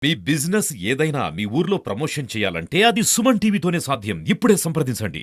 మీ business ఏదైనా మీ ఊర్లో promotion చేయాలంటే అది సుమన్ టీవీతోనే సాధ్యం. ఇప్పుడే సంప్రదించండి.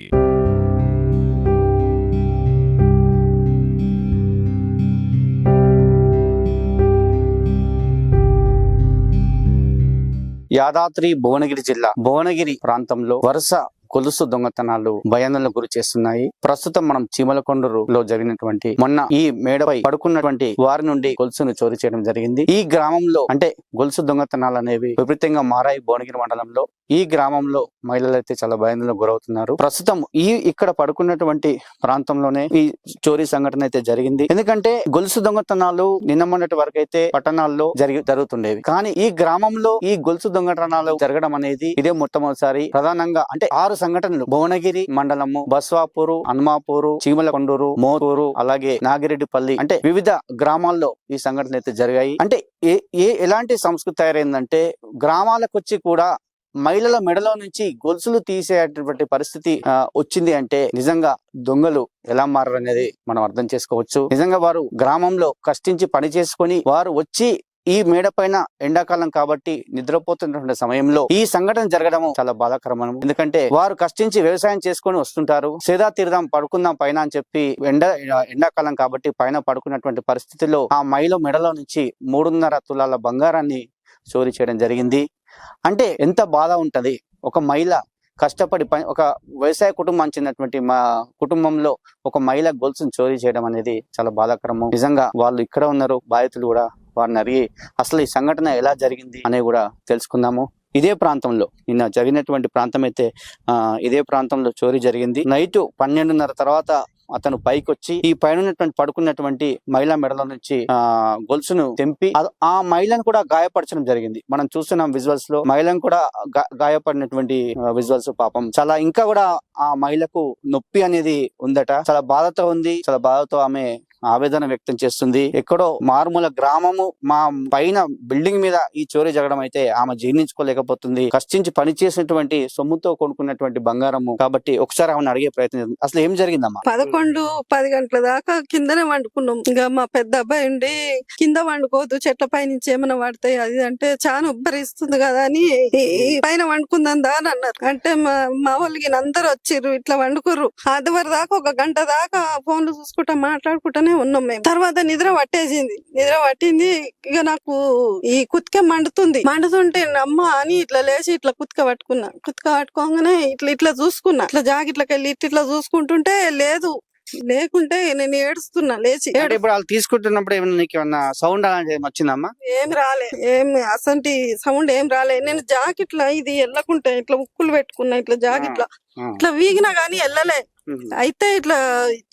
యాదాద్రి భువనగిరి జిల్లా భువనగిరి ప్రాంతంలో వరుస గొలుసు దొంగతనాలు భయానలకు గురి చేస్తున్నాయి. ప్రస్తుతం మనం చీమలకొండూరులో జరిగినటువంటి మొన్న ఈ మేడపై పడుకున్నటువంటి వారి నుండి గొలుసును చోరీ చేయడం జరిగింది. ఈ గ్రామంలో అంటే గొలుసు దొంగతనాలు అనేవి విపరీతంగా మారాయి. భువనగిరి మండలంలో ఈ గ్రామంలో మహిళలు అయితే చాలా భయానలకు గురవుతున్నారు. ప్రస్తుతం ఇక్కడ పడుకున్నటువంటి ప్రాంతంలోనే ఈ చోరీ సంఘటన అయితే జరిగింది. ఎందుకంటే గొలుసు దొంగతనాలు నిన్న మొన్నటి వరకు అయితే పట్టణాల్లో జరుగుతుండేవి. కానీ ఈ గ్రామంలో ఈ గొలుసు దొంగతనాలు జరగడం అనేది ఇదే మొట్టమొదటిసారి. ప్రధానంగా అంటే 6 సంఘటనలు భువనగిరి మండలము, బస్వాపూరు, హనుమాపూరు, చీమలకొండూరు, మోతూరు, అలాగే నాగిరెడ్డిపల్లి అంటే వివిధ గ్రామాల్లో ఈ సంఘటనలు అయితే జరిగాయి. అంటే ఎలాంటి సంస్కృతి తయారైందంటే గ్రామాలకు వచ్చి కూడా మహిళల మెడలో నుంచి గొలుసులు తీసేటువంటి పరిస్థితి వచ్చింది. అంటే నిజంగా దొంగలు ఎలా మారనేది మనం అర్థం చేసుకోవచ్చు. నిజంగా వారు గ్రామంలో కష్టించి పని చేసుకొని వారు వచ్చి ఈ మేడ పైన ఎండాకాలం కాబట్టి నిద్రపోతున్నటువంటి సమయంలో ఈ సంఘటన జరగడం చాలా బాధాకరమైన. ఎందుకంటే వారు కష్టించి వ్యవసాయం చేసుకొని వస్తుంటారు. సేదా తీరదాం పడుకుందాం పైన అని చెప్పి ఎండాకాలం కాబట్టి పైన పడుకున్నటువంటి పరిస్థితిలో ఆ మహిళ మెడలో నుంచి 3.5 తులాల బంగారాన్ని చోరీ చేయడం జరిగింది. అంటే ఎంత బాధ ఉంటది. ఒక మహిళ కష్టపడి ఒక వ్యవసాయ కుటుంబం చెందినటువంటి మా కుటుంబంలో ఒక మహిళ గొలుసును చోరీ చేయడం అనేది చాలా బాధాకరము. నిజంగా వాళ్ళు ఇక్కడ ఉన్నారు, బాధితులు కూడా వారిని అడిగి అసలు ఈ సంఘటన ఎలా జరిగింది అనేది కూడా తెలుసుకుందాము. ఇదే ప్రాంతంలో నిన్న జరిగినటువంటి ప్రాంతం అయితే ఇదే ప్రాంతంలో చోరీ జరిగింది. నైట్ 12:30 తర్వాత అతను పైకి వచ్చి ఈ పైన పడుకున్నటువంటి మహిళా మెడలో నుంచి గొలుసును తెంపి ఆ మహిళను కూడా గాయపరచడం జరిగింది. మనం చూస్తున్నాం విజువల్స్ లో మహిళను కూడా గాయపడినటువంటి విజువల్స్. పాపం చాలా ఇంకా కూడా ఆ మహిళకు నొప్పి అనేది ఉందట. చాలా బాధతో ఉంది. చాలా బాధతో ఆమె ఆవేదన వ్యక్తం చేస్తుంది. ఎక్కడో మారుమూల గ్రామము మా పైన బిల్డింగ్ మీద ఈ చోరీ జరగడం అయితే ఆమె జీర్ణించుకోలేకపోతుంది. కష్టించి పని చేసినటువంటి సొమ్ముతో కొనుక్కున్నటువంటి బంగారము కాబట్టి ఒకసారి ఆమెను అడిగే ప్రయత్నం. అసలు ఏం జరిగిందమ్మా? 11-10 గంటల దాకా కిందనే వండుకున్నాం. ఇంకా మా పెద్ద అబ్బాయి ఉండి కింద వండుకోవద్దు, చెట్ల పై నుంచి ఏమైనా పడతాయి అది అంటే చాలా ఉబ్బరిస్తుంది కదా అని పైన వండుకుందా అని అన్నారు. అంటే మా వాళ్ళకి అందరూ వచ్చిర్రు, ఇట్లా వండుకుర్రు. ఆదివారం దాకా 1 గంట దాకా ఫోన్లు చూసుకుంటా మాట్లాడుకుంటా ఉన్నాం మేము. తర్వాత నిద్ర పట్టింది. ఇక నాకు ఈ కుత్క మండుతుంటే అమ్మ అని ఇట్లా లేచి ఇట్లా కుత్క పట్టుకోగానే ఇట్లా చూసుకున్నా. ఇట్లా జాగిట్లకి వెళ్ళి ఇట్లా చూసుకుంటుంటే లేకుంటే నేను ఏడుస్తున్నా లేచి. ఇప్పుడు వాళ్ళు తీసుకుంటున్నప్పుడు ఏమన్నా సౌండ్ అలాంటి వచ్చిందమ్మా? ఏం రాలే, అసంటి సౌండ్ ఏం రాలే. నేను జాకెట్లా ఇది వెళ్ళకుంటే ఇట్లా ఉక్కులు పెట్టుకున్నా. ఇట్లా జాకెట్లా ఇట్లా వీగినా గానీ వెళ్ళలే. అయితే ఇట్లా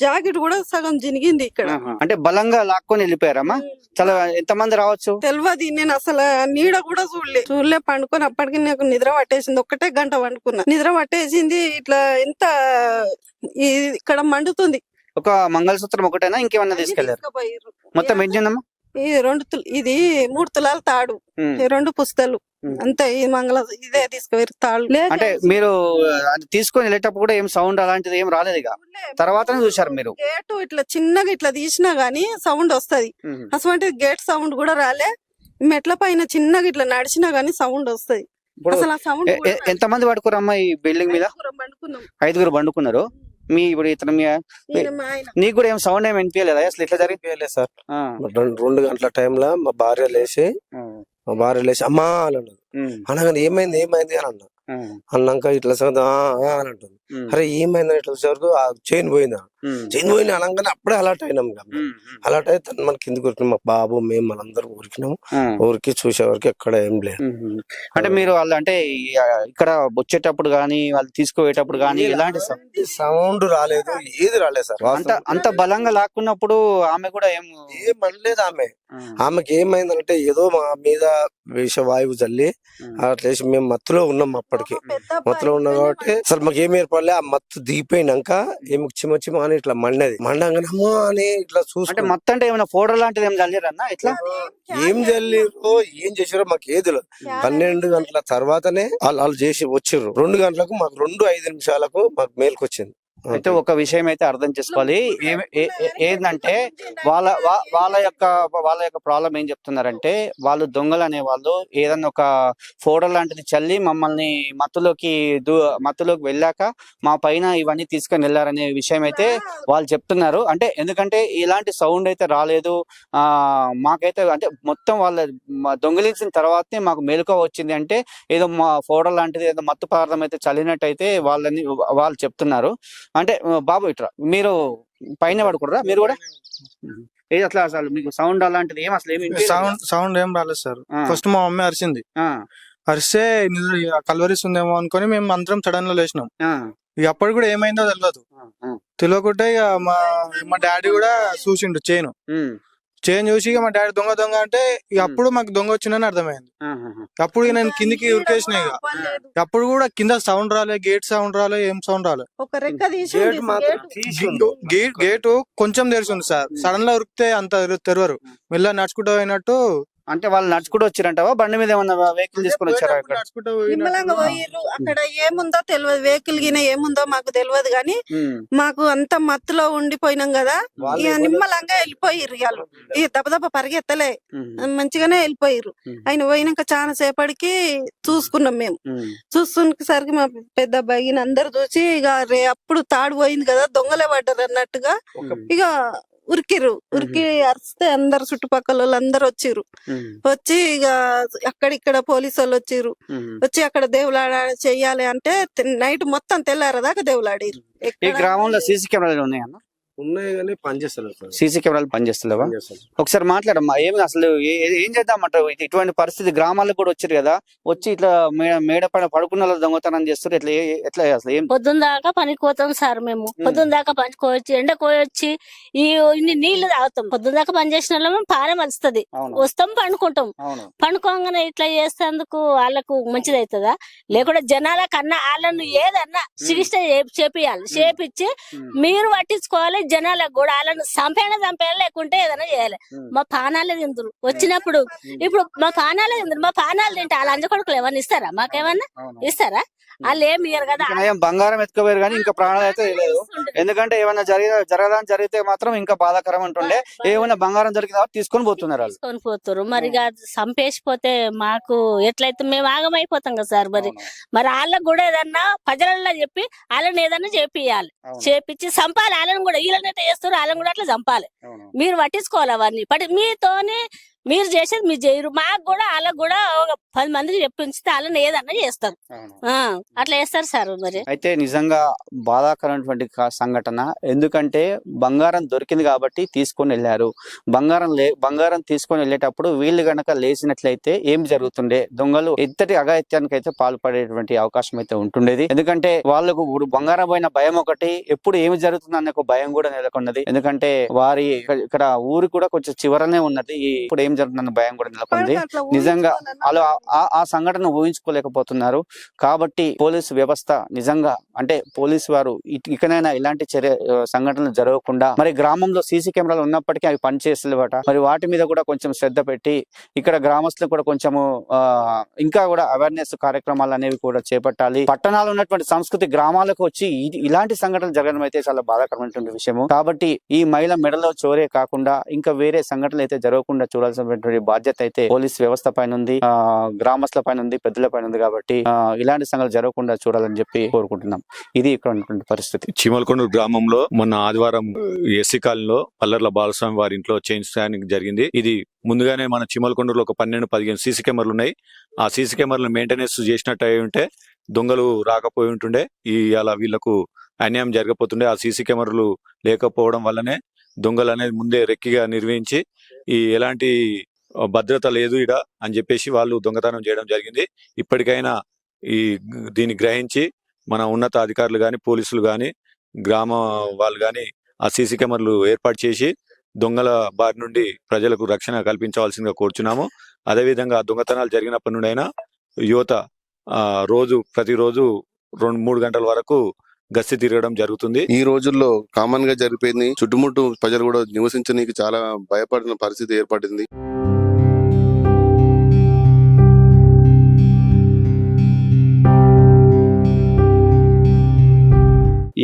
జాకెట్ కూడా సగం జినిగింది ఇక్కడ. అంటే బలంగా లాక్కొని వెళ్ళిపోయారమ్మా? చాలా ఎంతమంది రావచ్చు తెలియదు. నేను అసలు నీడ కూడా చూడలే పండుకొని అప్పటికి నాకు నిద్ర పట్టేసింది. 1 గంట పండుకున్నా, నిద్ర పట్టేసింది. ఇట్లా ఎంత ఇక్కడ మండుతుంది. ఒక మంగళసూత్రం ఒకటేనా ఇంకేమన్నా తీసుకెళ్లారు? మొత్తం ఎన్నిందమ్మా? ఇది 3 తులాల తాడు, 2 పుస్తలు అంతే. ఈ ఇదే తీసుకుపోయి తాడు. అంటే మీరు తీసుకొని వెళ్ళేటప్పుడు కూడా ఏం సౌండ్ అలాంటిది ఏం రాలేదు. తర్వాత చూసారు మీరు? గేట్ ఇట్లా చిన్నగా ఇట్లా తీసినా గానీ సౌండ్ వస్తది. అసలు గేట్ సౌండ్ కూడా రాలే. మెట్ల పైన చిన్నగా ఇట్లా నడిచినా గానీ సౌండ్ వస్తది. అసలు ఆ సౌండ్. ఎంతమంది పడుకురమ్మా ఈ బిల్డింగ్ మీద? 5గురు పండుకున్నారు. మీ ఇప్పుడు ఇతను నీకు కూడా ఏం సౌండ్ ఏమి వినిపించలేదా? అసలు ఇట్లా జరిగిపోయలేదు సార్. 2 గంటల టైంలో మా భార్య లేచి అమ్మా అని అన్నది. అనగానే ఏమైంది అని అన్నా. అన్నాక ఇట్లా అని అంటుంది. అరే ఏమైందని ఇట్లా వచ్చేవరకు చైన్ పోయిందా అనగానే అప్పుడే అలర్ట్ అయినాం. అలర్ట్ అయితే తను మన కిందికి ఉరికినాం. మా బాబు మేము మనందరం ఊరికినాము. ఊరికి చూసేవరకు ఎక్కడ ఏం లేదు. అంటే మీరు వాళ్ళు అంటే ఇక్కడ వచ్చేటప్పుడు గానీ వాళ్ళు తీసుకుపోయేటప్పుడు గానీ ఎలాంటి సౌండ్ రాలేదు, ఏది రాలేదు సార్. అంత బలంగా లాక్కున్నప్పుడు ఆమె కూడా ఏమనలేదు. ఆమెకి ఏమైందంటే ఏదో మా మీద విషవాయువు జల్లి అట్లా మేము మత్తులో ఉన్నాం. అప్పటికి మత్తులో ఉన్నాం కాబట్టి అసలు మాకు ఏం ఏర్పడలే. ఆ మత్తు దిగిపోయినాక ఏమి చిమ అని ఇట్లా మండగానే అమ్మో అని ఇట్లా చూసుకుంటే మత్తు అంటే ఏమైనా పౌడర్ లాంటిది ఏం చల్లిరన్నా? ఇట్లా ఏం చల్లిరో ఏం చేసారో మాకు ఏది 12 గంటల తర్వాతనే వాళ్ళు చేసి వచ్చిర్రు. 2 గంటలకు మాకు 2:05 నిమిషాలకు మాకు మేలుకొచ్చింది. అయితే ఒక విషయం అయితే అర్థం చేసుకోవాలి. ఏంటంటే వాళ్ళ యొక్క ప్రాబ్లం ఏం చెప్తున్నారంటే, వాళ్ళు దొంగలు అనే వాళ్ళు ఏదన్నా ఒక ఫోటో లాంటిది చల్లి మమ్మల్ని మత్తులోకి వెళ్ళాక మా పైన ఇవన్నీ తీసుకొని వెళ్ళారనే విషయం అయితే వాళ్ళు చెప్తున్నారు. అంటే ఎందుకంటే ఇలాంటి సౌండ్ అయితే రాలేదు, మాకైతే అంటే మొత్తం వాళ్ళ దొంగిలించిన తర్వాతనే మాకు మెలకువ వచ్చింది అంటే ఏదో మా ఫోటో లాంటిది ఏదో మత్తు పదార్థం అయితే చల్లినట్టయితే వాళ్ళు చెప్తున్నారు. అంటే బాబు ఇట్రా, మీరు పైన పడుకుంటారా మీరు కూడా? ఏది అట్లా అసలు మీకు సౌండ్ అలాంటిది ఏం అసలు ఏమి సౌండ్ ఏం రాలేదు సార్. ఫస్ట్ మా మమ్మీ అరిచింది, అరిస్తే కలవరిస్తుందేమో అనుకుని మేము అందరం సడన్ లో లేచినాం. ఇక అప్పుడు కూడా ఏమైందో తెలియకుంటే ఇక మా డాడీ కూడా చూసిండు చైన్ చూసి ఇక మా డాడీ దొంగ అంటే ఇక అప్పుడు మాకు దొంగ వచ్చిందని అర్థమైంది. అప్పుడు ఇక నేను కిందికి ఉరికేసిన. ఇక అప్పుడు కూడా కింద సౌండ్ రాలే, గేట్ సౌండ్ రాలే, ఏం సౌండ్ రాలే. గేటు కొంచెం తెరిచింది సార్. సడన్ గా ఉరికితే అంత తెరవరు, మెల్ల నడుచుకుంటూ పోయినట్టు. అంటే వాళ్ళు నడుచుకుంటూ వచ్చిరంటావా, బండి మీద ఏమన్నా వెహికల్ తీసుకొని వచ్చారా? నిమ్మలంగా పోయిర్రు. అక్కడ ఏముందో తెలియదు, వెహికల్ గిన ఏముందో మాకు తెలియదు గాని మాకు అంత మత్తులో ఉండిపోయినాం కదా, ఇక నిమ్మలంగా వెళ్ళిపోయిర్రు. వాళ్ళు ఇక దెబ్బ పరిగెత్తలే, మంచిగానే వెళ్ళిపోయిర్రు. ఆయన పోయినాక చాలా సేపటికి చూసుకున్నాం మేము. చూసుకునేసరికి మా పెద్ద అబ్బాయి అందరు చూసి ఇక అప్పుడు తాడు పోయింది కదా, దొంగలే పడ్డారు అన్నట్టుగా ఇక ఉరికి అరిస్తే అందరు చుట్టుపక్కల వాళ్ళు అందరు వచ్చిర్రు. వచ్చి ఇక అక్కడిక్కడ పోలీసు వాళ్ళు వచ్చిర్రు. వచ్చి అక్కడ దేవులాడ చెయ్యాలి అంటే నైట్ మొత్తం తెల్లారదాకా దేవులాడిరు. ఈ గ్రామంలో సీసీ కెమెరాలు ఉన్నాయన్న? ఉన్నాయి కానీ పనిచేస్తలేదు. సీసీ కెమెరాలు పనిచేస్తలేవా? ఒకసారి మాట్లాడమ్మా, ఏమి అసలు ఏం చేద్దామంటారు? ఇటువంటి పరిస్థితి గ్రామాలకు కూడా వచ్చారు కదా, వచ్చి ఇట్లా మేడ పైన పడుకున్న దొంగతనం చేస్తారు. ఎట్లా అసలు ఏం? పొద్దున్న దాకా పనికి పోతాం సార్ మేము. పొద్దున్న దాకా పని కోయొచ్చి ఎండ కోయొచ్చి ఇన్ని నీళ్లు తాగుతాం. పొద్దున్న దాకా పని చేసిన వాళ్ళం పారం వస్తుంది, వస్తాం పండుకుంటాం. పండుకోగానే ఇట్లా చేసేందుకు వాళ్ళకు మంచిది అవుతుందా? లేకుంటే జనాల కన్నా వాళ్ళను ఏదన్నా చికిత్స చేపియాలి, చేపించి మీరు పట్టించుకోవాలి. జనాలకు కూడా వాళ్ళను చంపేయాలి, లేకుంటే ఏదైనా చేయాలి. మా పానాలే తిందరు వచ్చినప్పుడు. ఇప్పుడు మా పానాలే తిందరు, మా పానాలు తింటే వాళ్ళ అంజ కొడుకులు ఏమన్నా ఇస్తారా? మాకేమన్నా ఇస్తారా? వాళ్ళు ఏమి ఇయ్యరు కదా. బంగారం ఎత్తుకోపోయారు కానీ ఇంకా ప్రాణాలు అయితే లేదు. ఎందుకంటే ఏమైనా జరిగితే మాత్రం ఇంకా బాధాకరం ఉంటుండే. ఏమైనా బంగారం జరిగిన తీసుకొని పోతున్నారు, తీసుకొని పోతారు. మరి చంపేసిపోతే మాకు ఎట్లయితే మేము ఆగమైపోతాం కదా సార్. మరి వాళ్ళకు కూడా ఏదన్నా ప్రజలలో చెప్పి వాళ్ళని ఏదన్నా చేపియాలి, చేపించి చంపాలి. వాళ్ళని కూడా వీళ్ళని ఎట్లా చేస్తారు, వాళ్ళని కూడా అట్లా చంపాలి. మీరు పట్టించుకోవాలి అవన్నీ. మీతోనే మీరు చేసేది మీరు చేయరు. మాకు కూడా వాళ్ళకు కూడా ఒక 10 మందికి చెప్పించితే వాళ్ళని ఏదన్నా చేస్తారు, అట్లా చేస్తారు సార్. మరి అయితే నిజంగా బాధాకరమైనటువంటి సంఘటన. ఎందుకంటే బంగారం దొరికింది కాబట్టి తీసుకొని వెళ్ళారు. బంగారం తీసుకొని వెళ్ళేటప్పుడు వీళ్ళు గనక లేచినట్లయితే ఏం జరుగుతుండే? దొంగలు ఎంతటి అఘాయిత్యానికి అయితే పాల్పడేటువంటి అవకాశం అయితే ఉంటుండేది. ఎందుకంటే వాళ్ళకు బంగారం పోయిన భయం ఒకటి, ఎప్పుడు ఏమి జరుగుతుంది అనే ఒక భయం కూడా నెలకొన్నది. ఎందుకంటే వారి ఇక్కడ ఊరు కూడా కొంచెం చివరనే ఉన్నది, ఇప్పుడు ఏం జరుగుతుందన్న భయం కూడా నెలకొంది. నిజంగా వాళ్ళు ఆ సంఘటన ఊహించుకోలేకపోతున్నారు. కాబట్టి పోలీసు వ్యవస్థ నిజంగా అంటే పోలీసు వారు ఇకనైనా ఇలాంటి సంఘటనలు జరగకుండా, మరి గ్రామంలో సీసీ కెమెరాలు ఉన్నప్పటికీ అవి పనిచేస్తలేవట, మరి వాటి మీద కూడా కొంచెం శ్రద్ధ పెట్టి ఇక్కడ గ్రామస్తులు కూడా కొంచెము ఇంకా కూడా అవేర్నెస్ కార్యక్రమాలు అనేవి కూడా చేపట్టాలి. పట్టణాలు ఉన్నటువంటి సంస్కృతి గ్రామాలకు వచ్చి ఇలాంటి సంఘటనలు జరగడం అయితే చాలా బాధాకరమైనటువంటి విషయము. కాబట్టి ఈ మహిళ మెడలో చోరే కాకుండా ఇంకా వేరే సంఘటనలు అయితే జరగకుండా చూడాల్సిన బాధ్యత అయితే పోలీస్ వ్యవస్థ పైన ఉంది, గ్రామస్తుల పైన ఉంది, పెద్దల పైన ఉంది. కాబట్టి ఇలాంటి సంఘటనలు జరగకుండా చూడాలని చెప్పి కోరుకుంటున్నాం. ఇది ఇక్కడ ఉన్నటువంటి పరిస్థితి. చీమలకొండ గ్రామంలో మొన్న ఆదివారం ఎస్సీ కాలనీలో పల్లర్ల బాలస్వామి వారి ఇంట్లో చైన్ స్కానింగ్ జరిగింది. ఇది ముందుగానే మన చీమలకొండలో ఒక 12-15 సీసీ కెమెరాలు ఉన్నాయి. ఆ సీసీ కెమెరాలు మెయింటెనెన్స్ చేసినట్టు అయి ఉంటే దొంగలు రాకపోయి ఉంటుండే, అలా వీళ్లకు అన్యాయం జరగపోతుండే. ఆ సీసీ కెమెరాలు లేకపోవడం వల్లనే దొంగలు అనేది ముందే రెక్కిగా నిర్వహించి ఎలాంటి భద్రత లేదు ఇడ అని చెప్పేసి వాళ్ళు దొంగతనం చేయడం జరిగింది. ఇప్పటికైనా దీన్ని గ్రహించి మన ఉన్నత అధికారులు గాని, పోలీసులు గాని, గ్రామ వాళ్ళు గాని ఆ సీసీ కెమెరాలు ఏర్పాటు చేసి దొంగల బారి నుండి ప్రజలకు రక్షణ కల్పించవలసిందిగా కోరుచున్నాము. అదేవిధంగా దొంగతనాలు జరిగినప్పటి నుండి అయినా యువత ప్రతిరోజు 2-3 గంటల వరకు గస్తీ తిరగడం జరుగుతుంది. ఈ రోజుల్లో కామన్ గా జరిగిపోయింది. చుట్టుముట్టు ప్రజలు కూడా నివసించడానికి చాలా భయపడిన పరిస్థితి ఏర్పడింది.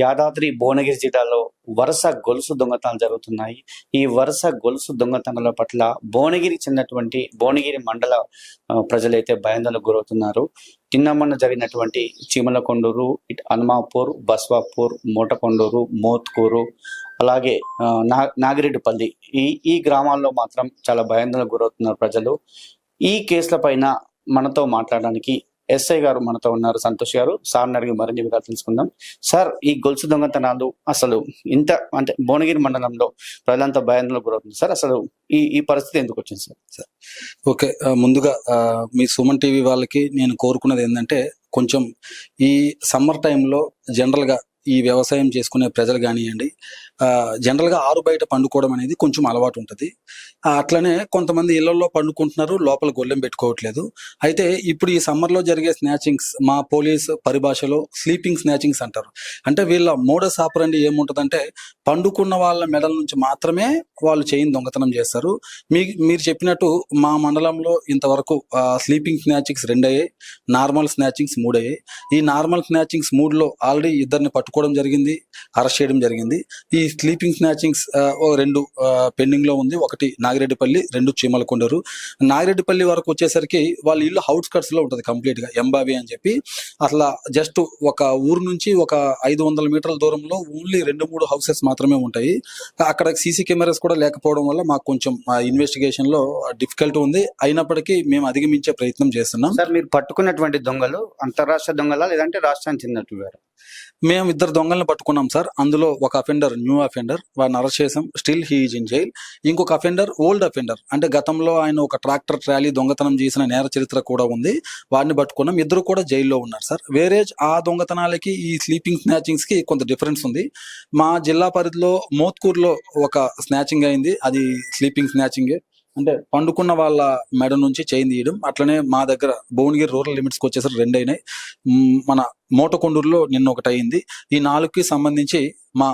యాదాద్రి భువనగిరి జిల్లాలో వరుస గొలుసు దొంగతనాలు జరుగుతున్నాయి. ఈ వరుస గొలుసు దొంగతనాల పట్ల భువనగిరి చెందినటువంటి భువనగిరి మండల ప్రజలైతే భయాందోళనకు గురవుతున్నారు. నిన్న జరిగినటువంటి చీమలకొండూరు, హనుమాపూర్, బస్వాపూర్, మోటకొండూరు, మోత్కూరు, అలాగే నాగిరెడ్డిపల్లి ఈ గ్రామాల్లో మాత్రం చాలా భయాందోళనకు గురవుతున్నారు ప్రజలు. ఈ కేసుల పైన మనతో మాట్లాడడానికి ఎస్ఐ గారు మనతో ఉన్నారు, సంతోష్ గారు. సార్ని అడిగి మరిన్ని వివరాలు తెలుసుకుందాం. సార్, ఈ గొలుసు దొంగతనాలు అసలు ఇంత అంటే భువనగిరి మండలంలో ప్రజలంతా భయాందోళనకు గురవుతుంది సార్. అసలు ఈ పరిస్థితి ఎందుకు వచ్చింది సార్? ఓకే, ముందుగా మీ సుమన్ టీవీ వాళ్ళకి నేను కోరుకున్నది ఏంటంటే, కొంచెం ఈ సమ్మర్ టైంలో జనరల్గా ఈ వ్యవసాయం చేసుకునే ప్రజలు కానివ్వండి, జనరల్గా ఆరు బయట పండుకోవడం అనేది కొంచెం అలవాటు ఉంటుంది. అట్లనే కొంతమంది ఇళ్లలో పండుకుంటున్నారు, లోపల గొల్లెం పెట్టుకోవట్లేదు. అయితే ఇప్పుడు ఈ సమ్మర్లో జరిగే స్నాచింగ్స్ మా పోలీస్ పరిభాషలో స్లీపింగ్ స్నాచింగ్స్ అంటారు. అంటే వీళ్ళ మోడస్ ఆపరండి ఏముంటుందంటే, పండుకున్న వాళ్ళ మెడల నుంచి మాత్రమే వాళ్ళు చైన్ దొంగతనం చేస్తారు. మీరు చెప్పినట్టు మా మండలంలో ఇంతవరకు స్లీపింగ్ స్నాచింగ్స్ 2 అయ్యాయి, నార్మల్ స్నాచింగ్స్ 3 అయ్యాయి. ఈ నార్మల్ స్నాచింగ్స్ 3లో ఆల్రెడీ ఇద్దరిని పట్టుకోవడం జరిగింది, అరెస్ట్ చేయడం జరిగింది. ఈ స్లీపింగ్ స్నాచింగ్స్ 2 పెండింగ్ లో ఉంది. ఒకటి నాగిరెడ్డిపల్లి, 2 చీమలకొండూరు. నాగిరెడ్డిపల్లి వరకు వచ్చేసరికి వాళ్ళ ఇల్లు అవుట్స్కట్స్ లో ఉంటుంది కంప్లీట్ గా, ఎంబావి అని చెప్పి. అసలు జస్ట్ ఒక ఊరు నుంచి ఒక 500 మీటర్ల దూరంలో ఓన్లీ 2-3 హౌసెస్ మాత్రమే ఉంటాయి. అక్కడ సీసీ కెమెరాస్ కూడా లేకపోవడం వల్ల మాకు కొంచెం ఇన్వెస్టిగేషన్ లో డిఫికల్ట్ ఉంది. అయినప్పటికీ మేము అధిగమించే ప్రయత్నం చేస్తున్నాం. సార్, మీరు పట్టుకున్నటువంటి దొంగలు అంతర్రాష్ట్ర దొంగలా లేదంటే రాష్ట్రానికి చెందినట్టు? మేము 2 దొంగలను పట్టుకున్నాం సార్. అందులో ఒక అఫెండర్ న్యూ అఫెండర్, వాడిని అరెస్ట్ చేసాం, still he is in jail. ఇంకొక అఫెండర్ ఓల్డ్ అఫెండర్, అంటే గతంలో ఆయన ఒక ట్రాక్టర్ ట్రాలీ దొంగతనం చేసిన నేర చరిత్ర కూడా ఉంది, వాడిని పట్టుకున్నాం. 2 కూడా జైల్లో ఉన్నారు సార్. వేరేజ్ ఆ దొంగతనాలకి ఈ స్లీపింగ్ స్నాచింగ్స్ కి కొంత డిఫరెన్స్ ఉంది. మా జిల్లా పరిధిలో మోత్కూర్లో ఒక స్నాచింగ్ అయింది, అది స్లీపింగ్ స్నాచింగే, అంటే పండుకున్న వాళ్ళ మెడ నుంచి చైన్ తీయడం. అట్లనే మా దగ్గర భువనగిరి రూరల్ లిమిట్స్కి వచ్చేసరికి 2 అయినాయి. మన మోటకొండూరులో నిన్న ఒకటి అయింది. ఈ 4కి సంబంధించి మా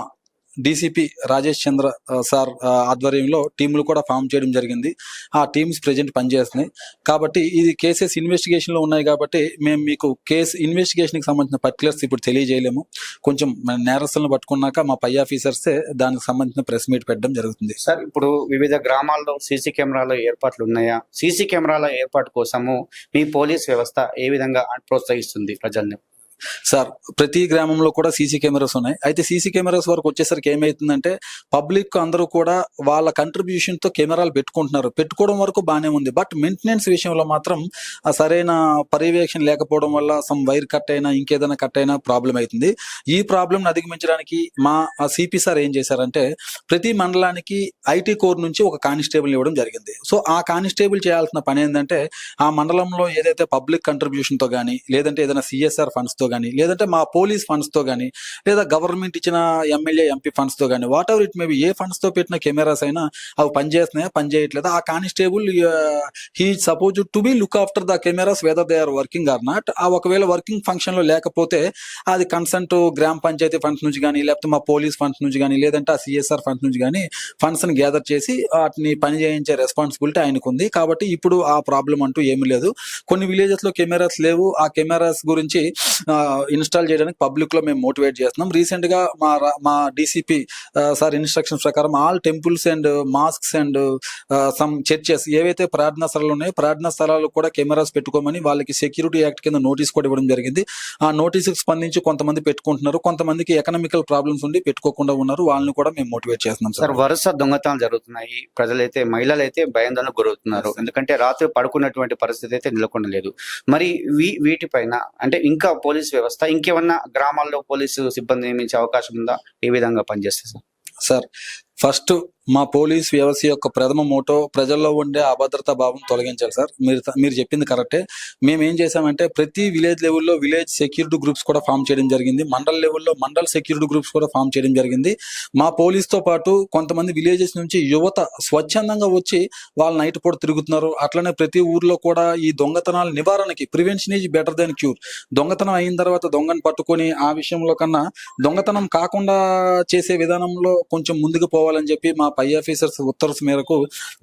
డీసీపీ రాజేష్ చంద్ర సార్ ఆధ్వర్యంలో టీములు కూడా ఫామ్ చేయడం జరిగింది. ఆ టీమ్స్ ప్రెజెంట్ పనిచేస్తున్నాయి. కాబట్టి ఇది కేసెస్ ఇన్వెస్టిగేషన్ లో ఉన్నాయి కాబట్టి మేము మీకు కేసు ఇన్వెస్టిగేషన్ కి సంబంధించిన పర్టికులర్స్ ఇప్పుడు తెలియజేయలేము. కొంచెం నేరస్తులను పట్టుకున్నాక మా పై ఆఫీసర్సే దానికి సంబంధించిన ప్రెస్ మీట్ పెట్టడం జరుగుతుంది. సార్, ఇప్పుడు వివిధ గ్రామాల్లో సీసీ కెమెరాల ఏర్పాట్లు ఉన్నాయా? సీసీ కెమెరాల ఏర్పాటు కోసము మీ పోలీస్ వ్యవస్థ ఏ విధంగా ప్రోత్సహిస్తుంది ప్రజల్ని? సార్, ప్రతి గ్రామంలో కూడా సీసీ కెమెరాస్ ఉన్నాయి. అయితే సీసీ కెమెరాస్ వరకు వచ్చేసరికి ఏమైతుందంటే, పబ్లిక్ అందరూ కూడా వాళ్ళ కంట్రిబ్యూషన్ తో కెమెరాలు పెట్టుకుంటున్నారు. పెట్టుకోవడం వరకు బాగానే ఉంది. బట్ మెయింటెనెన్స్ విషయంలో మాత్రం సరైన పర్యవేక్షణ లేకపోవడం వల్ల సమ్ వైర్ కట్ అయినా ఇంకేదైనా కట్ అయినా ప్రాబ్లం అవుతుంది. ఈ ప్రాబ్లం అధిగమించడానికి మా సిపి సార్ ఏం చేశారంటే, ప్రతి మండలానికి ఐటీ కోర్ నుంచి ఒక కానిస్టేబుల్ ఇవ్వడం జరిగింది. సో ఆ కానిస్టేబుల్ చేయాల్సిన పని ఏంటంటే, ఆ మండలంలో ఏదైతే పబ్లిక్ కంట్రిబ్యూషన్ తో గానీ, లేదంటే ఏదైనా సిఎస్ఆర్ ఫండ్స్ తో గానీ, లేదంటే మా పోలీస్ ఫండ్స్ తో గానీ, లేదా గవర్నమెంట్ ఇచ్చిన ఎమ్మెల్యే ఎంపీ ఫండ్స్ తో గానీ, వాట్ ఎవర్ ఇట్ మేబీ, ఏ ఫండ్స్ తో పెట్టిన కెమెరాస్ అయినా అవి పనిచేస్తున్నాయా పనిచేయట్లేదా, ఆ constable he suppose to be look after the cameras whether they are working or not. ఆ ఒకవేళ వర్కింగ్ ఫంక్షన్ లో లేకపోతే అది కన్సర్న్ గ్రామ పంచాయతీ ఫండ్స్ నుంచి కానీ, లేకపోతే మా పోలీస్ ఫండ్స్ నుంచి కానీ, లేదంటే ఆ సిఎస్ఆర్ ఫండ్స్ నుంచి కానీ ఫండ్స్ ని గ్యాదర్ చేసి వాటిని పని చేయించే రెస్పాన్సిబిలిటీ ఆయనకు ఉంది. కాబట్టి ఇప్పుడు ఆ ప్రాబ్లం అంటూ ఏమీ లేదు. కొన్ని విలేజెస్ లో కెమెరాస్ లేవు. ఆ కెమెరాస్ గురించి ఇన్స్టాల్ చేయడానికి పబ్లిక్ లో మేము మోటివేట్ చేస్తున్నాం. రీసెంట్ గా మా డీసీపీ సార్ ఇన్స్ట్రక్షన్స్ ప్రకారం all temples and masks and some churches ఏవైతే ప్రార్థనా స్థలాలు ఉన్నాయో, ప్రార్థనా స్థలాలు కూడా కెమెరాస్ పెట్టుకోమని వాళ్ళకి సెక్యూరిటీ యాక్ట్ కింద నోటీస్ కూడా ఇవ్వడం జరిగింది. ఆ నోటీసుకు స్పందించి కొంతమంది పెట్టుకుంటున్నారు, కొంతమందికి ఎకనామికల్ ప్రాబ్లమ్స్ ఉండి పెట్టుకోకుండా ఉన్నారు. వాళ్ళని కూడా మేము మోటివేట్ చేస్తున్నాం సార్. వరుస దొంగతనాలు జరుగుతున్నాయి. ప్రజలైతే, మహిళలైతే భయాందోళనకు గురవుతున్నారు. ఎందుకంటే రాత్రి పడుకున్నటువంటి పరిస్థితి అయితే నెలకొనలేదు. మరి వీటిపైన అంటే ఇంకా పోలీస్ వ్యవస్థ ఇంకేమన్నా గ్రామాల్లో పోలీసు సిబ్బంది నియమించే అవకాశం ఉందా? ఏ విధంగా పనిచేస్తుంది సార్? ఫస్ట్ మా పోలీస్ వ్యవస్థ యొక్క ప్రథమ మోటో ప్రజల్లో ఉండే అభద్రతా భావం తొలగించాలి సార్. మీరు చెప్పింది కరెక్టే. మేము ఏం చేసామంటే, ప్రతి విలేజ్ లెవెల్లో విలేజ్ సెక్యూరిటీ గ్రూప్స్ కూడా ఫామ్ చేయడం జరిగింది. మండల్ లెవెల్లో మండల్ సెక్యూరిటీ గ్రూప్స్ కూడా ఫామ్ చేయడం జరిగింది. మా పోలీస్ తో పాటు కొంతమంది విలేజెస్ నుంచి యువత స్వచ్ఛందంగా వచ్చి వాళ్ళు నైట్ పూట తిరుగుతున్నారు. అట్లనే ప్రతి ఊర్లో కూడా ఈ దొంగతనాల నివారణకి prevention is better than cure. దొంగతనం అయిన తర్వాత దొంగను పట్టుకొని ఆ విషయంలో కన్నా దొంగతనం కాకుండా చేసే విధానంలో కొంచెం ముందుకు పోవాలని చెప్పి మా పై ఆఫీసర్స్ ఉత్తర్వుల మేరకు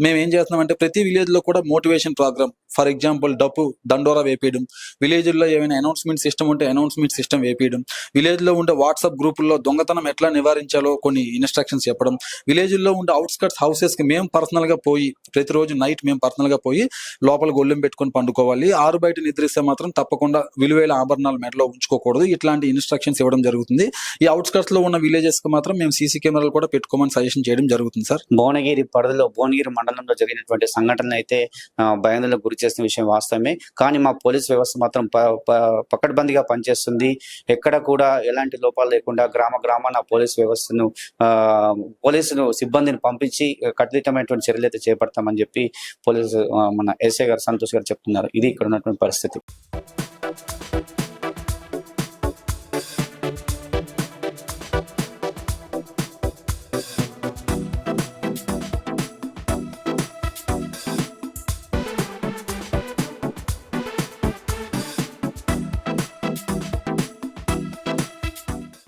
మేము ఏం చేస్తున్నామంటే ప్రతి విలేజ్ లో కూడా మోటివేషన్ ప్రోగ్రామ్, ఫర్ ఎగ్జాంపుల్ డప్పు దండోరా వేపేయడం, విలేజ్ లో ఏమైనా అనౌన్స్మెంట్ సిస్టమ్ ఉంటే అనౌన్స్మెంట్ సిస్టమ్ వేపేయడం, విలేజ్ లో ఉండే వాట్సాప్ గ్రూపుల్లో దొంగతనం ఎట్లా నివారించాలో కొన్ని ఇన్స్ట్రక్షన్స్ చెప్పడం, విలేజ్ లో ఉండే అవుట్స్కట్స్ హౌసెస్ కి మేము పర్సనల్ గా పోయి ప్రతిరోజు నైట్ మేము పర్సనల్ గా పోయి లోపల గొల్లెం పెట్టుకొని పండుకోవాలి, ఆరు బయట నిద్రిస్తే మాత్రం తప్పకుండా విలువైన ఆభరణాలు మెడలో ఉంచుకోకూడదు, ఇట్లాంటి ఇన్స్ట్రక్షన్స్ ఇవ్వడం జరుగుతుంది. ఈ అవుట్స్కట్స్ లో ఉన్న విలేజెస్ కి మాత్రం మేము సీసీ కెమెరాలు కూడా పెట్టుకోమని సజెషన్ చేయడం జరుగుతుంది సార్. భువనగిరి పరిధిలో భువనగిరి మండలంలో జరిగినటువంటి సంఘటనలు అయితే భయాందోళనకు గురి చేసిన విషయం వాస్తవమే. కానీ మా పోలీస్ వ్యవస్థ మాత్రం పకడ్బందీగా పనిచేస్తుంది. ఎక్కడ కూడా ఎలాంటి లోపాలు లేకుండా గ్రామాన పోలీసులు సిబ్బందిని పంపించి కఠినమైనటువంటి చర్యలు అయితే చేపడతామని చెప్పి పోలీసు మన ఎస్ఐ గారు సంతోష్ గారు చెప్తున్నారు. ఇది ఇక్కడ ఉన్నటువంటి పరిస్థితి.